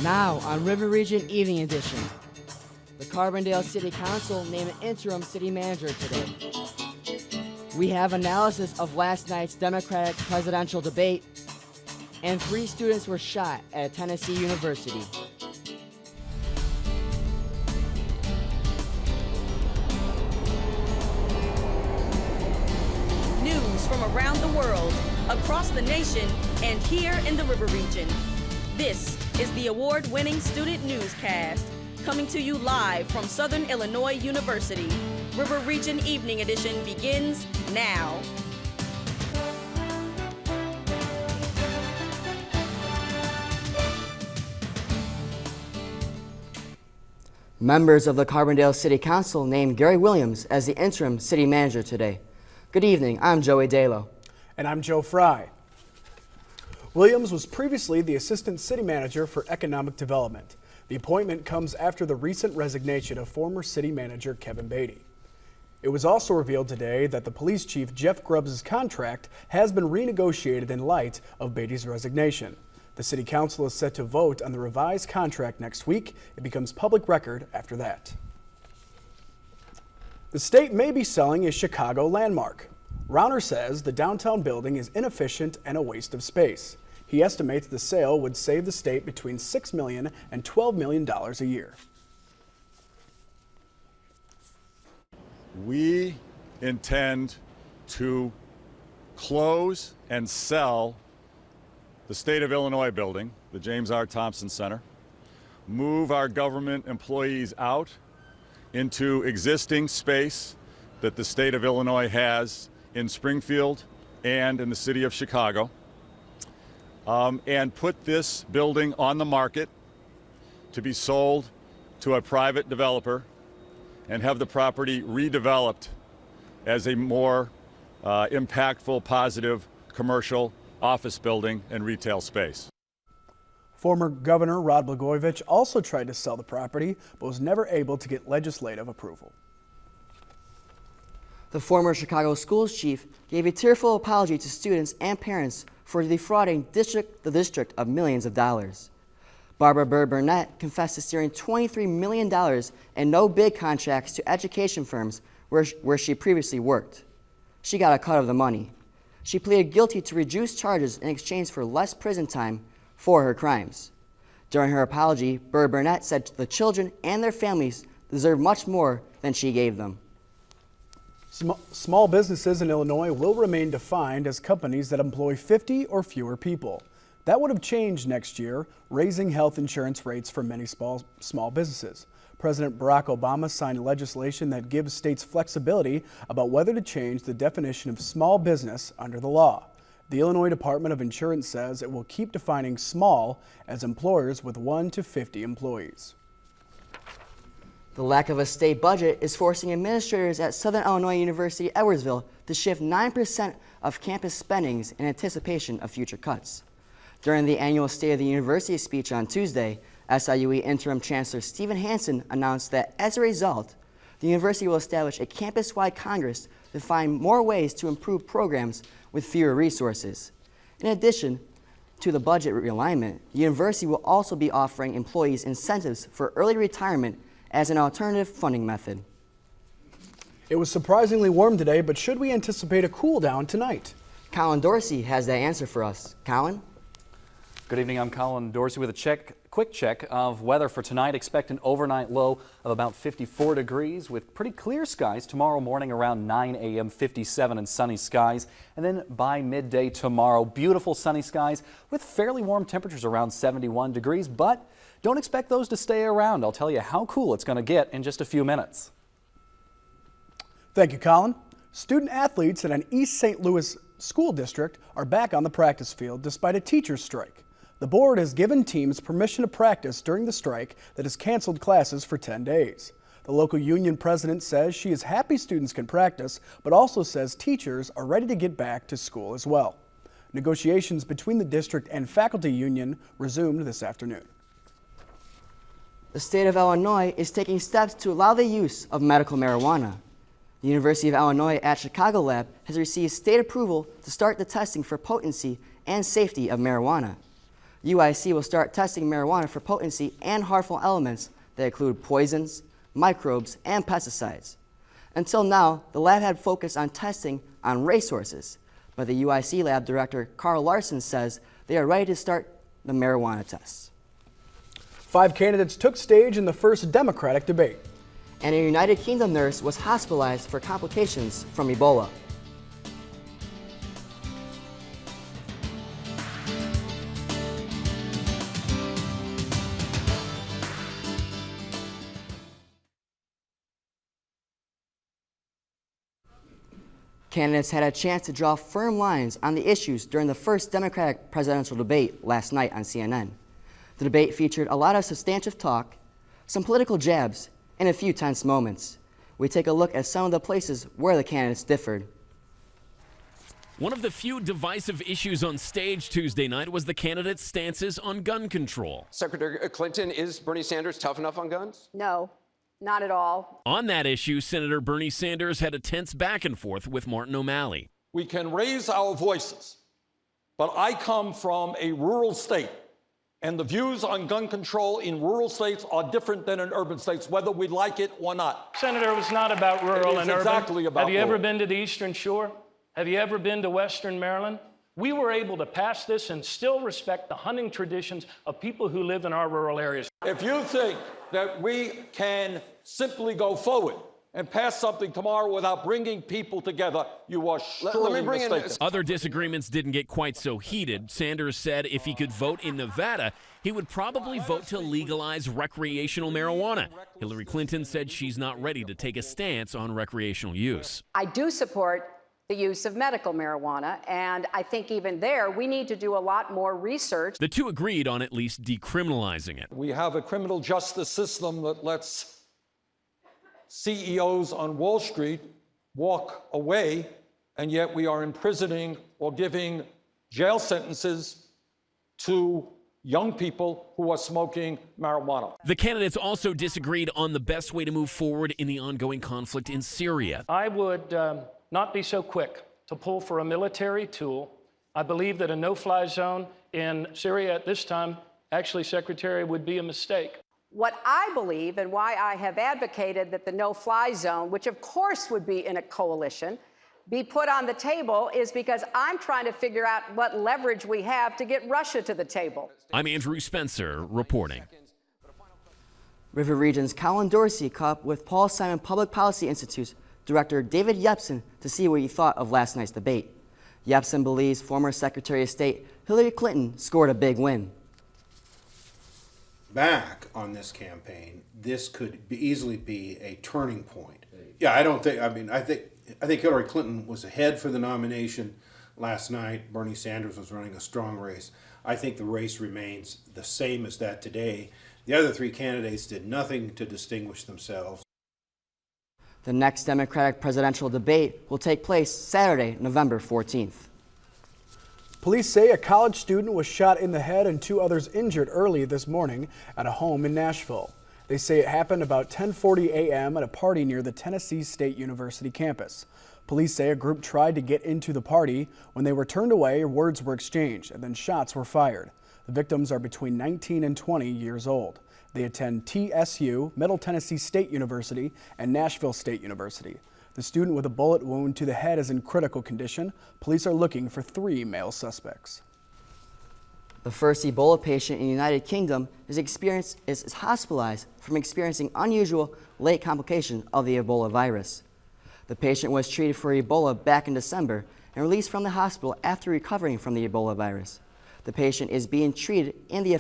Now on River Region Evening Edition, the Carbondale City Council named an interim city manager today. We have analysis of last night's Democratic presidential debate, and 3 students were shot at a Tennessee university. News from around the world, across the nation, and here in the River Region. This is the award-winning Student Newscast, coming to you live from Southern Illinois University. River Region Evening Edition begins now. Members of the Carbondale City Council named Gary Williams as the interim city manager today. Good evening, I'm Joey Dalo. And I'm Joe Fry. Williams was previously the assistant city manager for economic development. The appointment comes after the recent resignation of former city manager Kevin Beatty. It was also revealed today that the police chief Jeff Grubbs' contract has been renegotiated in light of Beatty's resignation. The city council is set to vote on the revised contract next week. It becomes public record after that. The state may be selling a Chicago landmark. Rauner says the downtown building is inefficient and a waste of space. He estimates the sale would save the state between $6 million and $12 million a year. We intend to close and sell the State of Illinois building, the James R. Thompson Center, move our government employees out into existing space that the State of Illinois has in Springfield and in the city of Chicago, and put this building on the market to be sold to a private developer and have the property redeveloped as a more impactful, positive commercial office building and retail space. Former Governor Rod Blagojevich also tried to sell the property, but was never able to get legislative approval. The former Chicago schools chief gave a tearful apology to students and parents for defrauding the district of millions of dollars. Barbara Bird Burnett confessed to steering $23 million in no-bid contracts to education firms where she previously worked. She got a cut of the money. She pleaded guilty to reduced charges in exchange for less prison time for her crimes. During her apology, Bird Burnett said the children and their families deserve much more than she gave them. Small businesses in Illinois will remain defined as companies that employ 50 or fewer people. That would have changed next year, raising health insurance rates for many small businesses. President Barack Obama signed legislation that gives states flexibility about whether to change the definition of small business under the law. The Illinois Department of Insurance says it will keep defining small as employers with 1 to 50 employees. The lack of a state budget is forcing administrators at Southern Illinois University Edwardsville to shift 9% of campus spendings in anticipation of future cuts. During the annual State of the University speech on Tuesday, SIUE Interim Chancellor Stephen Hansen announced that as a result, the university will establish a campus-wide Congress to find more ways to improve programs with fewer resources. In addition to the budget realignment, the university will also be offering employees incentives for early retirement as an alternative funding method. It was surprisingly warm today, but should we anticipate a cool down tonight? Colin Dorsey has that answer for us. Colin? Good evening, I'm Colin Dorsey with a quick check of weather for tonight. Expect an overnight low of about 54 degrees with pretty clear skies tomorrow morning around 9 a.m., 57 and sunny skies. And then by midday tomorrow, beautiful sunny skies with fairly warm temperatures around 71 degrees, but don't expect those to stay around. I'll tell you how cool it's going to get in just a few minutes. Thank you, Colin. Student athletes in an East St. Louis school district are back on the practice field despite a teacher's strike. The board has given teams permission to practice during the strike that has canceled classes for 10 days. The local union president says she is happy students can practice, but also says teachers are ready to get back to school as well. Negotiations between the district and faculty union resumed this afternoon. The state of Illinois is taking steps to allow the use of medical marijuana. The University of Illinois at Chicago Lab has received state approval to start the testing for potency and safety of marijuana. UIC will start testing marijuana for potency and harmful elements that include poisons, microbes, and pesticides. Until now, the lab had focused on testing on racehorses, but the UIC lab director, Carl Larson, says they are ready to start the marijuana tests. 5 candidates took stage in the first Democratic debate. And a United Kingdom nurse was hospitalized for complications from Ebola. Candidates had a chance to draw firm lines on the issues during the first Democratic presidential debate last night on CNN. The debate featured a lot of substantive talk, some political jabs, and a few tense moments. We take a look at some of the places where the candidates differed. One of the few divisive issues on stage Tuesday night was the candidates' stances on gun control. Secretary Clinton, is Bernie Sanders tough enough on guns? No, not at all. On that issue, Senator Bernie Sanders had a tense back and forth with Martin O'Malley. We can raise our voices, but I come from a rural state, and the views on gun control in rural states are different than in urban states, whether we like it or not. Senator, it was not about rural and urban. Exactly about Have you ever rural. been to the Eastern Shore? Have you ever been to Western Maryland? We were able to pass this and still respect the hunting traditions of people who live in our rural areas. If you think that we can simply go forward and pass something tomorrow without bringing people together, you are surely mistaken. Other disagreements didn't get quite so heated. Sanders said if he could vote in Nevada, he would probably vote to legalize recreational marijuana. Hillary Clinton said she's not ready to take a stance on recreational use. I do support the use of medical marijuana, and I think even there we need to do a lot more research. The two agreed on at least decriminalizing it. We have a criminal justice system that lets CEOs on Wall Street walk away, and yet we are imprisoning or giving jail sentences to young people who are smoking marijuana. The candidates also disagreed on the best way to move forward in the ongoing conflict in Syria. I would not be so quick to pull for a military tool. I believe that a no-fly zone in Syria at this time, actually, Secretary, would be a mistake. What I believe and why I have advocated that the no-fly zone, which of course would be in a coalition, be put on the table is because I'm trying to figure out what leverage we have to get Russia to the table. I'm Andrew Spencer reporting. River Region's Colin Dorsey caught up with Paul Simon Public Policy Institute's Director David Yepsen to see what he thought of last night's debate. Yepsen believes former Secretary of State Hillary Clinton scored a big win. Back on this campaign, this could easily be a turning point. Yeah, I think Hillary Clinton was ahead for the nomination last night. Bernie Sanders was running a strong race. I think the race remains the same as that today. The other three candidates did nothing to distinguish themselves. The next Democratic presidential debate will take place Saturday, November 14th. Police say a college student was shot in the head and 2 others injured early this morning at a home in Nashville. They say it happened about 10:40 a.m. at a party near the Tennessee State University campus. Police say a group tried to get into the party. When they were turned away, words were exchanged and then shots were fired. The victims are between 19 and 20 years old. They attend TSU, Middle Tennessee State University, and Nashville State University. The student with a bullet wound to the head is in critical condition. Police are looking for 3 male suspects. The first Ebola patient in the United Kingdom is hospitalized from experiencing unusual late complications of the Ebola virus. The patient was treated for Ebola back in December and released from the hospital after recovering from the Ebola virus. The patient is being treated in the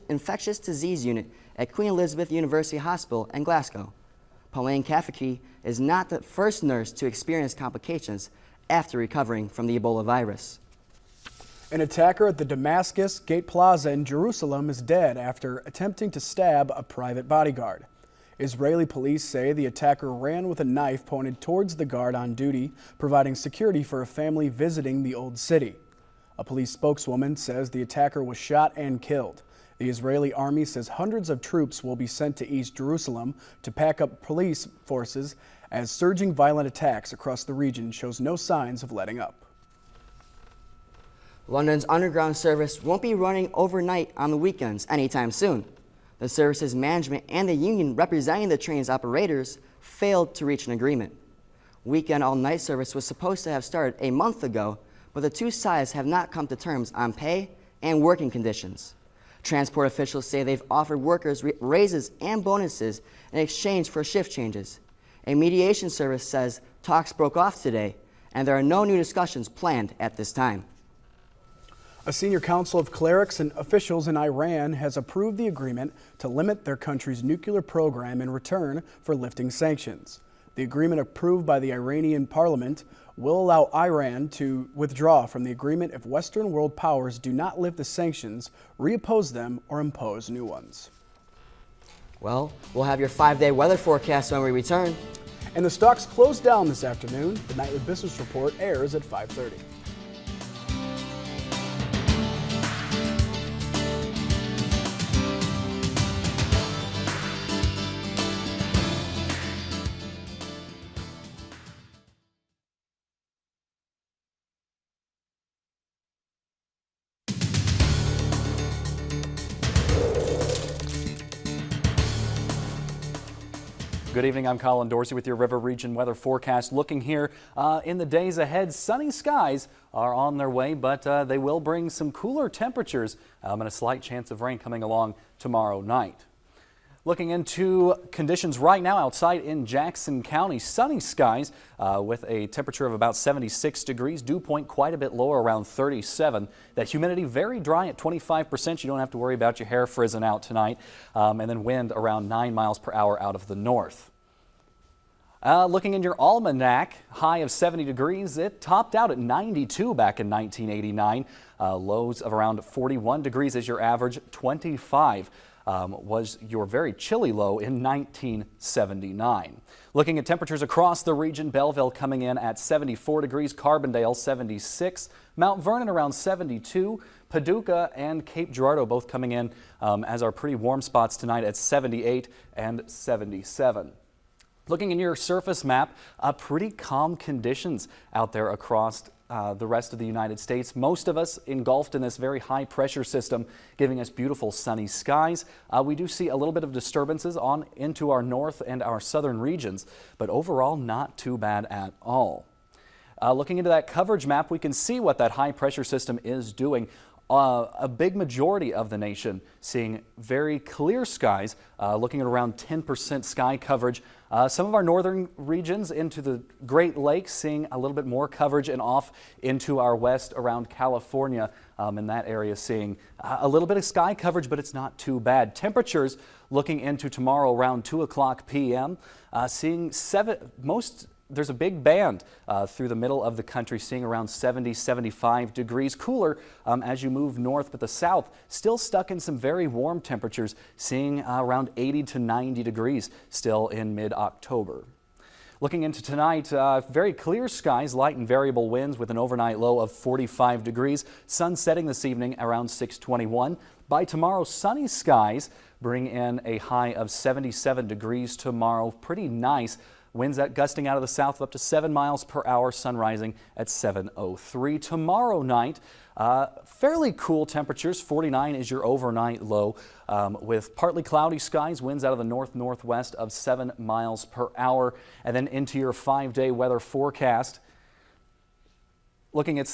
infectious disease unit at Queen Elizabeth University Hospital in Glasgow. Pauline Kafiki is not the first nurse to experience complications after recovering from the Ebola virus. An attacker at the Damascus Gate Plaza in Jerusalem is dead after attempting to stab a private bodyguard. Israeli police say the attacker ran with a knife pointed towards the guard on duty, providing security for a family visiting the Old City. A police spokeswoman says the attacker was shot and killed. The Israeli army says hundreds of troops will be sent to East Jerusalem to pack up police forces as surging violent attacks across the region shows no signs of letting up. London's Underground service won't be running overnight on the weekends anytime soon. The service's management and the union representing the train's operators failed to reach an agreement. Weekend all-night service was supposed to have started a month ago, but the two sides have not come to terms on pay and working conditions. Transport officials say they've offered workers raises and bonuses in exchange for shift changes. A mediation service says talks broke off today, and there are no new discussions planned at this time. A senior council of clerics and officials in Iran has approved the agreement to limit their country's nuclear program in return for lifting sanctions. The agreement approved by the Iranian parliament will allow Iran to withdraw from the agreement if Western world powers do not lift the sanctions, reoppose them, or impose new ones. Well, we'll have your 5-day weather forecast when we return. And the stocks closed down this afternoon. The nightly business report airs at 5:30. Good evening, I'm Colin Dorsey with your River Region weather forecast. Looking here in the days ahead, sunny skies are on their way, but they will bring some cooler temperatures and a slight chance of rain coming along tomorrow night. Looking into conditions right now outside in Jackson County, sunny skies with a temperature of about 76 degrees, dew point quite a bit lower, around 37. That humidity very dry at 25%. You don't have to worry about your hair frizzing out tonight. And then wind around 9 miles per hour out of the north. Looking in your almanac, high of 70 degrees. It topped out at 92 back in 1989. Lows of around 41 degrees is your average. 25 was your very chilly low in 1979. Looking at temperatures across the region, Belleville coming in at 74 degrees, Carbondale 76, Mount Vernon around 72, Paducah and Cape Girardeau both coming in as our pretty warm spots tonight at 78 and 77. Looking in your surface map, pretty calm conditions out there across the rest of the United States. Most of us engulfed in this very high pressure system, giving us beautiful sunny skies. We do see a little bit of disturbances on into our north and our southern regions, but overall not too bad at all. Looking into that coverage map, we can see what that high pressure system is doing. A big majority of the nation seeing very clear skies, looking at around 10% sky coverage. Some of our northern regions into the Great Lakes seeing a little bit more coverage, and off into our west around California in that area seeing a little bit of sky coverage, but it's not too bad. Temperatures looking into tomorrow around 2 o'clock p.m. Seeing there's a big band through the middle of the country, seeing around 70, 75 degrees. Cooler as you move north, but the south still stuck in some very warm temperatures, seeing around 80 to 90 degrees still in mid-October. Looking into tonight, very clear skies, light and variable winds with an overnight low of 45 degrees. Sun setting this evening around 6:21. By tomorrow, sunny skies bring in a high of 77 degrees tomorrow. Pretty nice. Winds gusting out of the south up to 7 miles per hour, sun rising at 7:03. Tomorrow night, fairly cool temperatures. 49 is your overnight low with partly cloudy skies, winds out of the north-northwest of 7 miles per hour. And then into your 5-day weather forecast. Looking at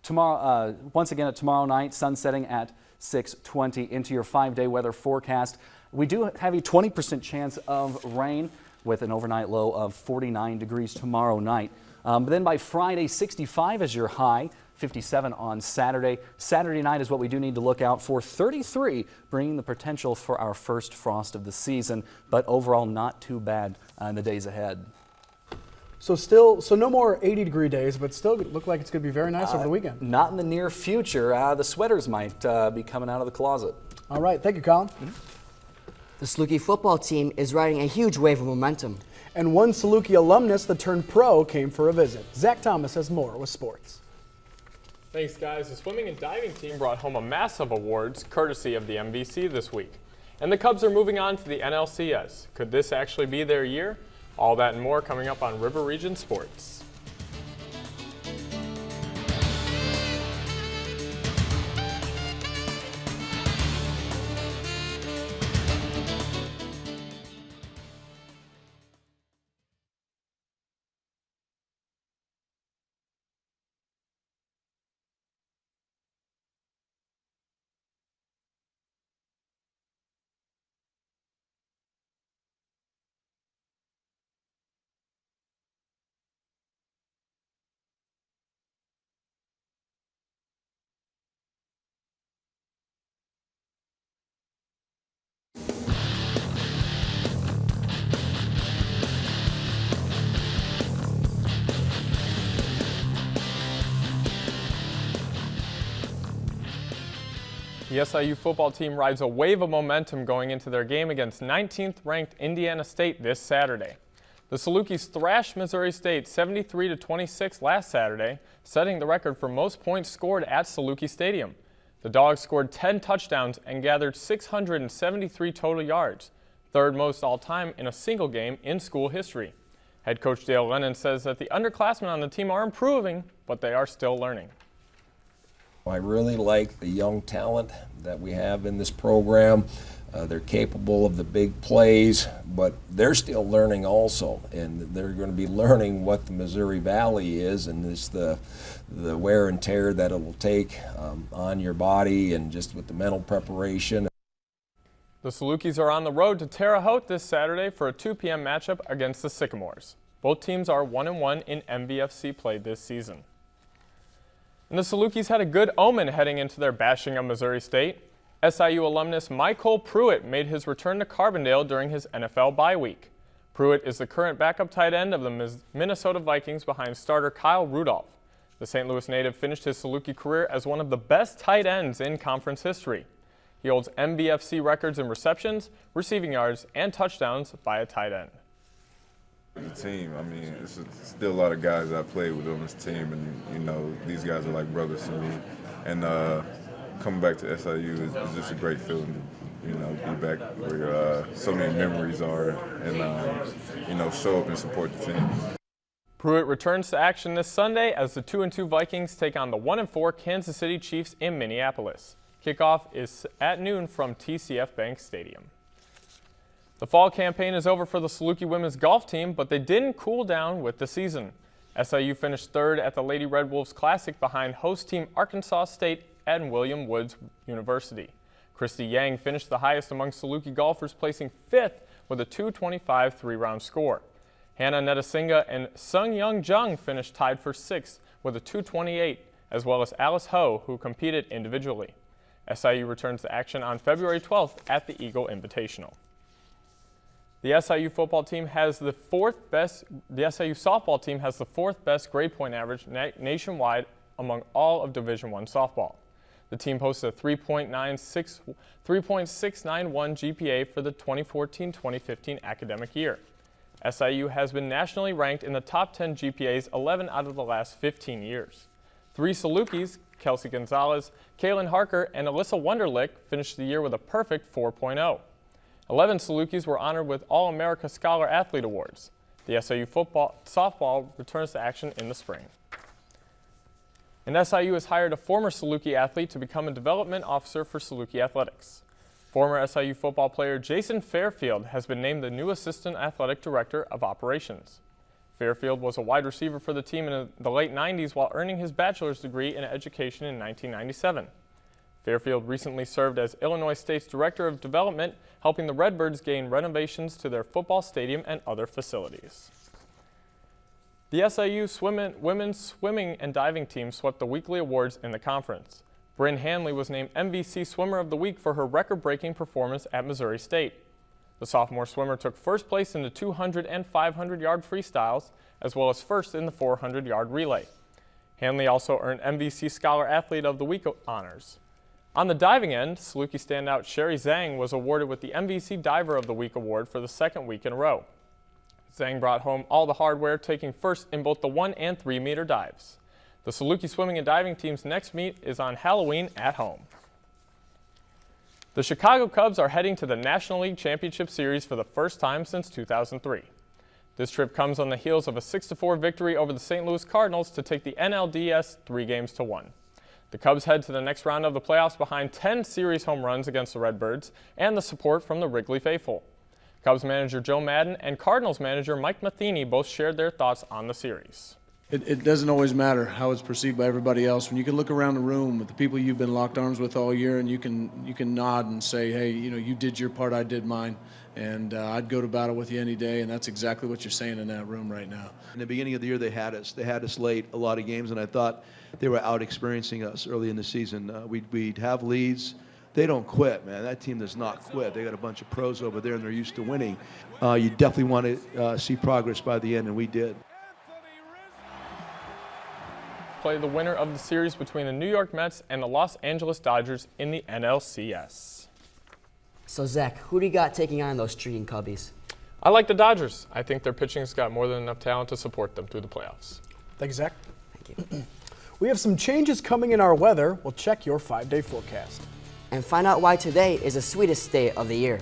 tomorrow, once again at tomorrow night, sun setting at 6:20. Into your 5-day weather forecast, we do have a 20% chance of rain, with an overnight low of 49 degrees tomorrow night. But then by Friday, 65 is your high, 57 on Saturday. Saturday night is what we do need to look out for. 33, bringing the potential for our first frost of the season, but overall not too bad in the days ahead. So no more 80-degree days, but still look like it's going to be very nice over the weekend. Not in the near future. The sweaters might be coming out of the closet. All right, thank you, Colin. The Saluki football team is riding a huge wave of momentum. And one Saluki alumnus that turned pro came for a visit. Zach Thomas has more with sports. Thanks, guys. The swimming and diving team brought home a mass of awards courtesy of the MVC this week. And the Cubs are moving on to the NLCS. Could this actually be their year? All that and more coming up on River Region Sports. The SIU football team rides a wave of momentum going into their game against 19th-ranked Indiana State this Saturday. The Salukis thrashed Missouri State 73-26 last Saturday, setting the record for most points scored at Saluki Stadium. The Dogs scored 10 touchdowns and gathered 673 total yards, third most all-time in a single game in school history. Head coach Dale Lennon says that the underclassmen on the team are improving, but they are still learning. I really like the young talent that we have in this program. They're capable of the big plays, but they're still learning also, and they're going to be learning what the Missouri Valley is, and it's the wear and tear that it will take on your body and just with the mental preparation. The Salukis are on the road to Terre Haute this Saturday for a 2 p.m. matchup against the Sycamores. Both teams are 1-1 in MVFC play this season. And the Salukis had a good omen heading into their bashing of Missouri State. SIU alumnus Michael Pruitt made his return to Carbondale during his NFL bye week. Pruitt is the current backup tight end of the Minnesota Vikings behind starter Kyle Rudolph. The St. Louis native finished his Saluki career as one of the best tight ends in conference history. He holds MVFC records in receptions, receiving yards, and touchdowns by a tight end. The team, I mean, it's still a lot of guys I played with on this team, and, you know, these guys are like brothers to me. And coming back to SIU is just a great feeling to, you know, be back where so many memories are and, you know, show up and support the team. Pruitt returns to action this Sunday as the 2-2 Vikings take on the 1-4 Kansas City Chiefs in Minneapolis. Kickoff is at noon from TCF Bank Stadium. The fall campaign is over for the Saluki women's golf team, but they didn't cool down with the season. SIU finished third at the Lady Red Wolves Classic behind host team Arkansas State and William Woods University. Christy Yang finished the highest among Saluki golfers, placing fifth with a 225 three-round score. Hannah Netasinga and Sung Young Jung finished tied for sixth with a 228, as well as Alice Ho, who competed individually. SIU returns to action on February 12th at the Eagle Invitational. The SIU football team has the SIU softball team has the fourth best grade point average nationwide among all of Division I softball. The team posted a 3.691 GPA for the 2014-2015 academic year. SIU has been nationally ranked in the top 10 GPAs 11 out of the last 15 years. Three Salukis, Kelsey Gonzalez, Kaylin Harker, and Alyssa Wunderlich, finished the year with a perfect 4.0. 11 Salukis were honored with All-America Scholar Athlete Awards. The SIU softball returns to action in the spring. And SIU has hired a former Saluki athlete to become a development officer for Saluki Athletics. Former SIU football player Jason Fairfield has been named the new Assistant Athletic Director of Operations. Fairfield was a wide receiver for the team in the late 90s while earning his bachelor's degree in education in 1997. Fairfield recently served as Illinois State's Director of Development, helping the Redbirds gain renovations to their football stadium and other facilities. The SIU women's swimming and diving team swept the weekly awards in the conference. Bryn Hanley was named MVC Swimmer of the Week for her record-breaking performance at Missouri State. The sophomore swimmer took first place in the 200 and 500-yard freestyles, as well as first in the 400-yard relay. Hanley also earned MVC Scholar Athlete of the Week honors. On the diving end, Saluki standout Sherry Zhang was awarded with the MVC Diver of the Week award for the second week in a row. Zhang brought home all the hardware, taking first in both the 1 and 3 meter dives. The Saluki swimming and diving team's next meet is on Halloween at home. The Chicago Cubs are heading to the National League Championship Series for the first time since 2003. This trip comes on the heels of a 6-4 victory over the St. Louis Cardinals to take the NLDS 3-1. The Cubs head to the next round of the playoffs behind 10 series home runs against the Redbirds and the support from the Wrigley faithful. Cubs manager Joe Madden and Cardinals manager Mike Matheny both shared their thoughts on the series. It doesn't always matter how it's perceived by everybody else. When you can look around the room with the people you've been locked arms with all year and you can nod and say, hey, you know, you did your part, I did mine, and I'd go to battle with you any day, and that's exactly what you're saying in that room right now. In the beginning of the year, they had us late a lot of games, and I thought they were out-experiencing us early in the season. We'd have leads. They don't quit, man. That team does not quit. They got a bunch of pros over there, and they're used to winning. You definitely want to see progress by the end, and we did. play the winner of the series between the New York Mets and the Los Angeles Dodgers in the NLCS. So, Zach, who do you got taking on those streaking Cubbies? I like the Dodgers. I think their pitching's got more than enough talent to support them through the playoffs. Thank you, Zach. Thank you. We have some changes coming in our weather. We'll check your 5-day forecast. And find out why today is the sweetest day of the year.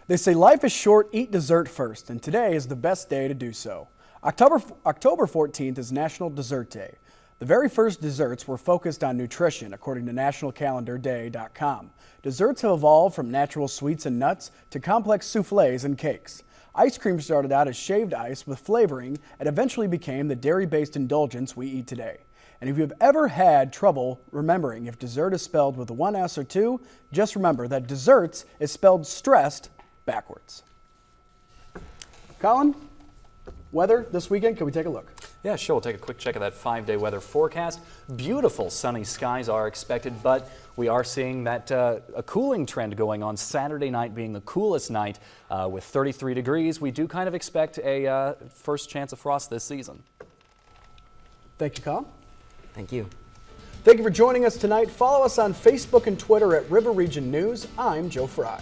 They say life is short, eat dessert first, and today is the best day to do so. October 14th is National Dessert Day. The very first desserts were focused on nutrition, according to nationalcalendarday.com. Desserts have evolved from natural sweets and nuts to complex soufflés and cakes. Ice cream started out as shaved ice with flavoring and eventually became the dairy-based indulgence we eat today. And if you've ever had trouble remembering if dessert is spelled with one S or two, just remember that desserts is spelled stressed backwards. Colin, weather this weekend, can we take a look? Yeah, sure. We'll take a quick check of that 5-day weather forecast. Beautiful sunny skies are expected, but we are seeing that a cooling trend going on. Saturday night being the coolest night with 33 degrees. We do kind of expect a first chance of frost this season. Thank you, Colin. Thank you. Thank you for joining us tonight. Follow us on Facebook and Twitter at River Region News. I'm Joe Fry.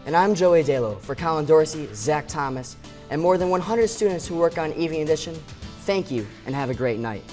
And I'm Joey Dalo. For Colin Dorsey, Zach Thomas, and more than 100 students who work on Evening Edition, thank you and have a great night.